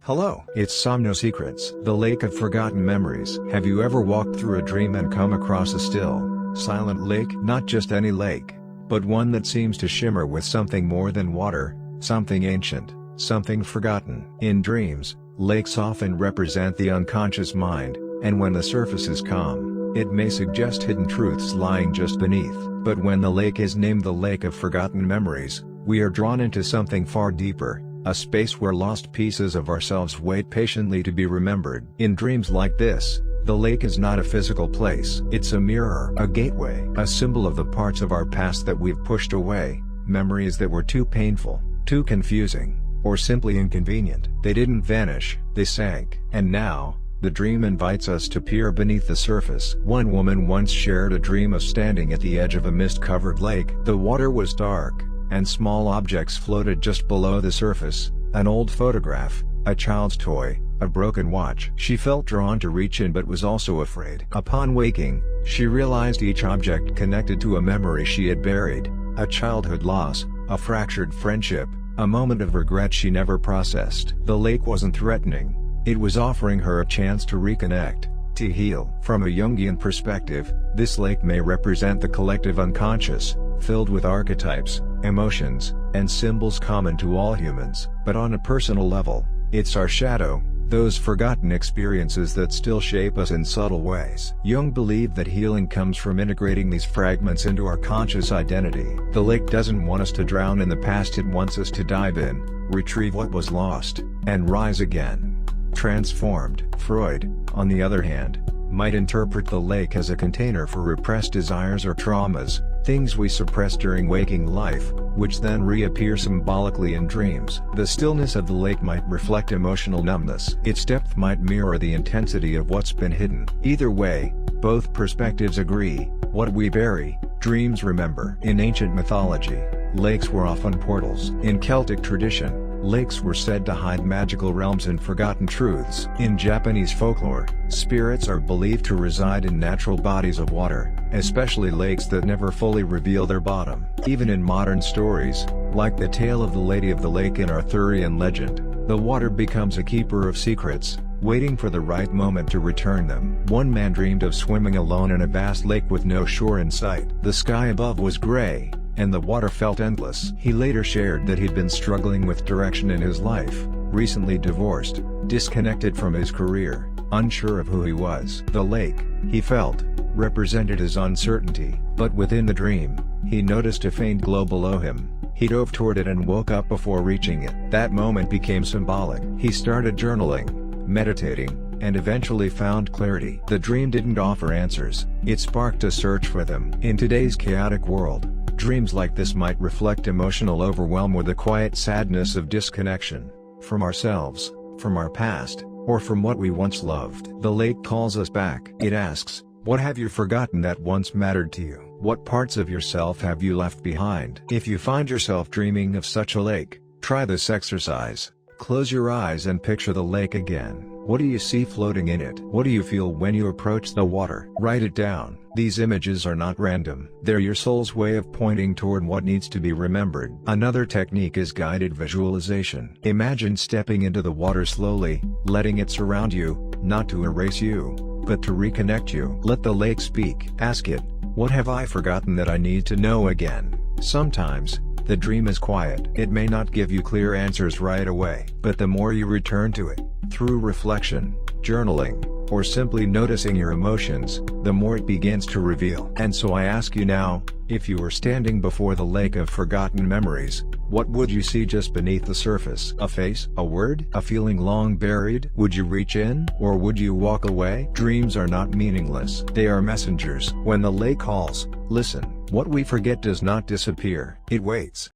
Hello, it's Somno Secrets, the lake of forgotten memories. Have you ever walked through a dream and come across a still, silent lake? Not just any lake, but one that seems to shimmer with something more than water, something ancient, something forgotten. In dreams, lakes often represent the unconscious mind, and when the surface is calm, it may suggest hidden truths lying just beneath. But when the lake is named the lake of forgotten memories, we are drawn into something far deeper. A space where lost pieces of ourselves wait patiently to be remembered. In dreams like this, the lake is not a physical place. It's a mirror, a gateway, a symbol of the parts of our past that we've pushed away, memories that were too painful, too confusing, or simply inconvenient. They didn't vanish, they sank. And now, the dream invites us to peer beneath the surface. One woman once shared a dream of standing at the edge of a mist-covered lake. The water was dark, and small objects floated just below the surface, an old photograph, a child's toy, a broken watch. She felt drawn to reach in but was also afraid. Upon waking, she realized each object connected to a memory she had buried, a childhood loss, a fractured friendship, a moment of regret she never processed. The lake wasn't threatening, it was offering her a chance to reconnect, to heal. From a Jungian perspective, this lake may represent the collective unconscious, filled with archetypes, emotions, and symbols common to all humans. But on a personal level, it's our shadow, those forgotten experiences that still shape us in subtle ways. Jung believed that healing comes from integrating these fragments into our conscious identity. The lake doesn't want us to drown in the past, it wants us to dive in, retrieve what was lost, and rise again, transformed. Freud, on the other hand, might interpret the lake as a container for repressed desires or traumas, things we suppress during waking life, which then reappear symbolically in dreams. The stillness of the lake might reflect emotional numbness. Its depth might mirror the intensity of what's been hidden. Either way, both perspectives agree, what we bury, dreams remember. In ancient mythology, lakes were often portals. In Celtic tradition, lakes were said to hide magical realms and forgotten truths. In Japanese folklore, spirits are believed to reside in natural bodies of water, especially lakes that never fully reveal their bottom. Even in modern stories, like the tale of the Lady of the Lake in Arthurian legend, the water becomes a keeper of secrets, waiting for the right moment to return them. One man dreamed of swimming alone in a vast lake with no shore in sight. The sky above was gray, and the water felt endless. He later shared that he'd been struggling with direction in his life, recently divorced, disconnected from his career, unsure of who he was. The lake, he felt, represented his uncertainty, but within the dream, he noticed a faint glow below him. He dove toward it and woke up before reaching it. That moment became symbolic. He started journaling, meditating, and eventually found clarity. The dream didn't offer answers, it sparked a search for them. In today's chaotic world, dreams like this might reflect emotional overwhelm or the quiet sadness of disconnection, from ourselves, from our past, or from what we once loved. The lake calls us back. It asks, what have you forgotten that once mattered to you? What parts of yourself have you left behind? If you find yourself dreaming of such a lake, try this exercise. Close your eyes and picture the lake again. What do you see floating in it? What do you feel when you approach the water? Write it down. These images are not random. They're your soul's way of pointing toward what needs to be remembered. Another technique is guided visualization. Imagine stepping into the water slowly, letting it surround you, not to erase you, but to reconnect you. Let the lake speak. Ask it, what have I forgotten that I need to know again? Sometimes, the dream is quiet. It may not give you clear answers right away. But the more you return to it, through reflection, journaling, or simply noticing your emotions, the more it begins to reveal. And so I ask you now, if you were standing before the lake of forgotten memories, what would you see just beneath the surface? A face? A word? A feeling long buried? Would you reach in? Or would you walk away? Dreams are not meaningless. They are messengers. When the lake calls, listen. What we forget does not disappear. It waits.